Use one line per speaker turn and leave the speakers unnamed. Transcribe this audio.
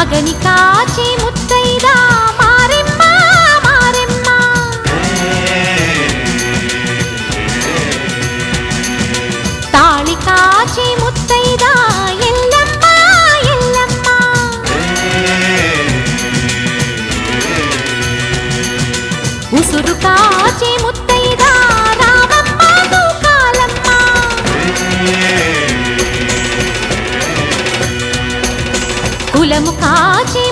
అగని కాచి ముత్తైదా మారెమ్మ మారెమ్మ తాళి కాచి ముత్తైదా ఎల్లమ్మ ఎల్లమ్మ ఉసురు కాచి ముత్తైదా రామమ్మ తూకాలమ్మ కులము కాచి